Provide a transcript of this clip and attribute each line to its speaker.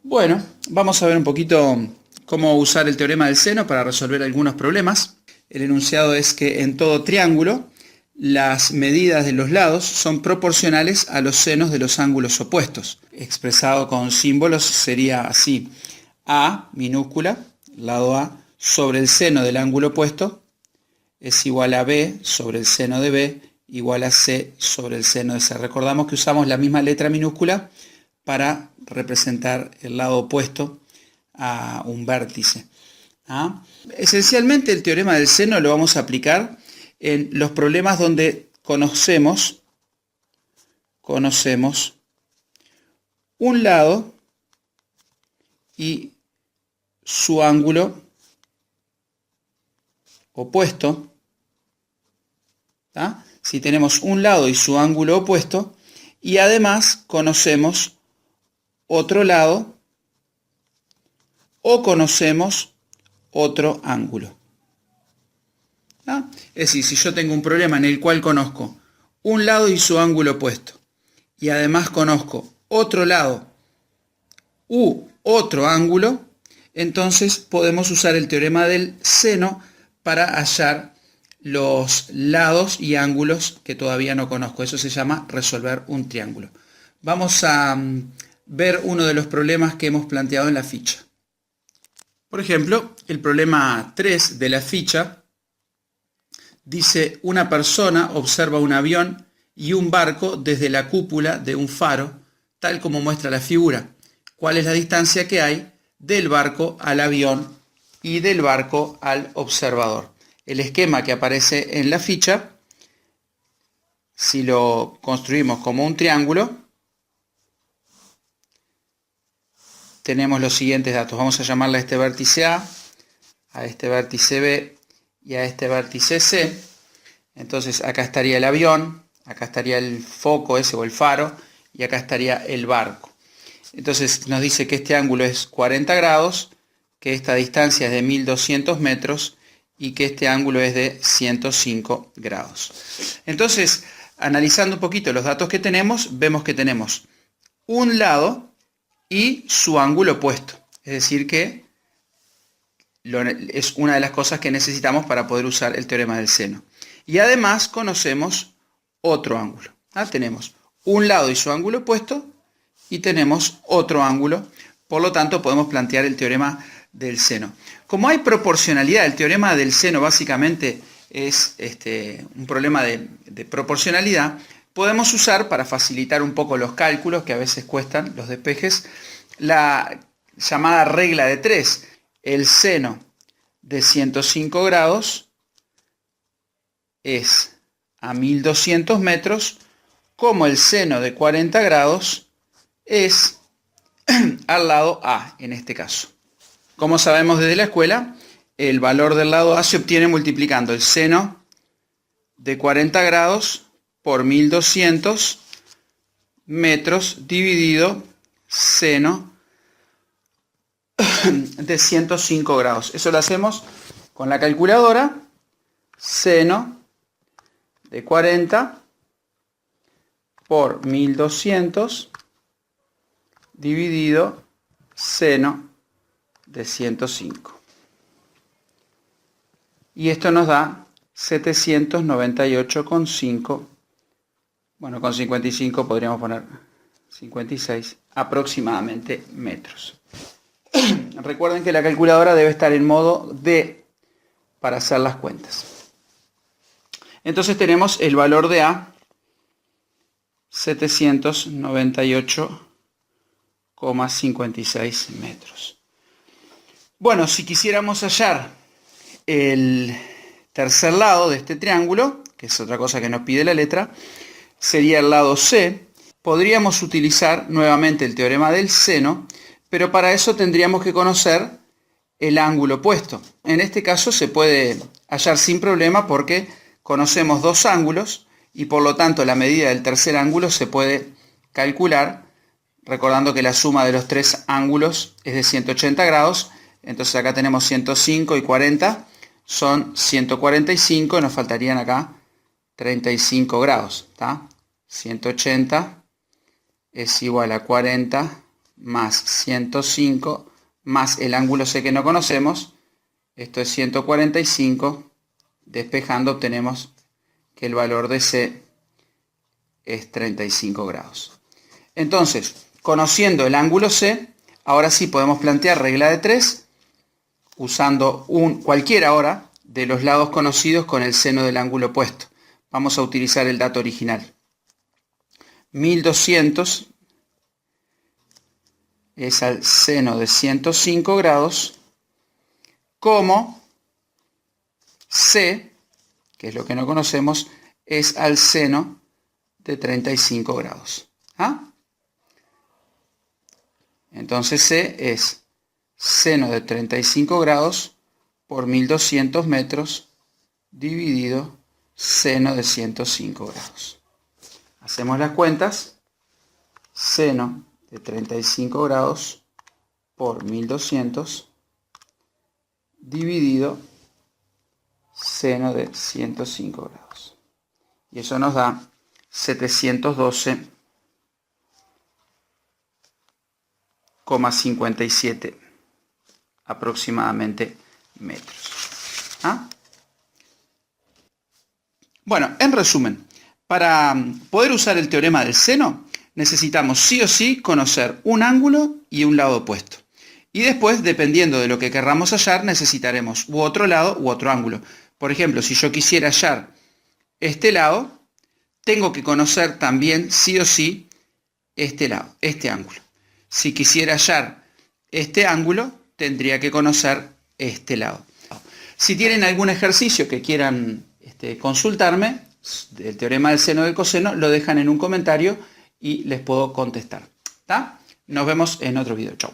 Speaker 1: Bueno, vamos a ver un poquito cómo usar el teorema del seno para resolver algunos problemas. El enunciado es que en todo triángulo las medidas de los lados son proporcionales a los senos de los ángulos opuestos. Expresado con símbolos sería así: A minúscula, lado A, sobre el seno del ángulo opuesto es igual a B sobre el seno de B igual a C sobre el seno de C. Recordamos que usamos la misma letra minúscula para representar el lado opuesto a un vértice. Esencialmente el teorema del seno lo vamos a aplicar en los problemas donde conocemos un lado y su ángulo opuesto. Si tenemos un lado y su ángulo opuesto, y además conocemos otro lado o conocemos otro ángulo. Es decir, si yo tengo un problema en el cual conozco un lado y su ángulo opuesto, y además conozco otro lado u otro ángulo, entonces podemos usar el teorema del seno para hallar los lados y ángulos que todavía no conozco. Eso se llama resolver un triángulo. Vamos a ver uno de los problemas que hemos planteado en la ficha. Por ejemplo, el problema 3 de la ficha dice: una persona observa un avión y un barco desde la cúpula de un faro, tal como muestra la figura. ¿Cuál es la distancia que hay del barco al avión y del barco al observador? El esquema que aparece en la ficha, si lo construimos como un triángulo, tenemos los siguientes datos. Vamos a llamarle a este vértice A este vértice B y a este vértice C. Entonces acá estaría el avión, acá estaría el foco ese o el faro, y acá estaría el barco. Entonces nos dice que este ángulo es 40 grados, que esta distancia es de 1200 metros y que este ángulo es de 105 grados. Entonces, analizando un poquito los datos que tenemos, vemos que tenemos un lado y su ángulo opuesto. Es decir que es una de las cosas que necesitamos para poder usar el teorema del seno. Y además conocemos otro ángulo. Tenemos un lado y su ángulo opuesto y tenemos otro ángulo. Por lo tanto, podemos plantear el teorema del seno. Como hay proporcionalidad, el teorema del seno básicamente es un problema de proporcionalidad, podemos usar, para facilitar un poco los cálculos, que a veces cuestan los despejes, la llamada regla de 3. El seno de 105 grados es a 1200 metros, como el seno de 40 grados es al lado A, en este caso. Como sabemos desde la escuela, el valor del lado A se obtiene multiplicando el seno de 40 grados por 1200 metros dividido seno de 105 grados. Eso lo hacemos con la calculadora. Seno de 40 por 1200 dividido seno de 105. Y esto nos da 798,5. Bueno, con 55 podríamos poner 56 aproximadamente metros. Recuerden que la calculadora debe estar en modo D para hacer las cuentas. Entonces tenemos el valor de A, 798,56 metros. Bueno, si quisiéramos hallar el tercer lado de este triángulo, que es otra cosa que nos pide la letra, sería el lado C. Podríamos utilizar nuevamente el teorema del seno, pero para eso tendríamos que conocer el ángulo opuesto. En este caso se puede hallar sin problema porque conocemos dos ángulos y por lo tanto la medida del tercer ángulo se puede calcular, recordando que la suma de los tres ángulos es de 180 grados. Entonces acá tenemos 105 y 40, son 145, y nos faltarían acá 35 grados. 180 es igual a 40 más 105 más el ángulo C que no conocemos. Esto es 145. Despejando obtenemos que el valor de C es 35 grados. Entonces, conociendo el ángulo C, ahora sí podemos plantear regla de 3 usando cualquiera ahora de los lados conocidos con el seno del ángulo opuesto. Vamos a utilizar el dato original. 1200 es al seno de 105 grados, como C, que es lo que no conocemos, es al seno de 35 grados. ¿Ah? Entonces C es seno de 35 grados por 1200 metros dividido seno de 105 grados. Hacemos las cuentas. Seno de 35 grados por 1200 dividido seno de 105 grados. Y eso nos da 712,57 aproximadamente metros. ¿Ah? Bueno, en resumen, para poder usar el teorema del seno, necesitamos sí o sí conocer un ángulo y un lado opuesto. Y después, dependiendo de lo que querramos hallar, necesitaremos u otro lado u otro ángulo. Por ejemplo, si yo quisiera hallar este lado, tengo que conocer también sí o sí este lado, este ángulo. Si quisiera hallar este ángulo, tendría que conocer este lado. Si tienen algún ejercicio que quieran consultarme, del teorema del seno y del coseno, lo dejan en un comentario y les puedo contestar. ¿Tá? Nos vemos en otro video. Chau.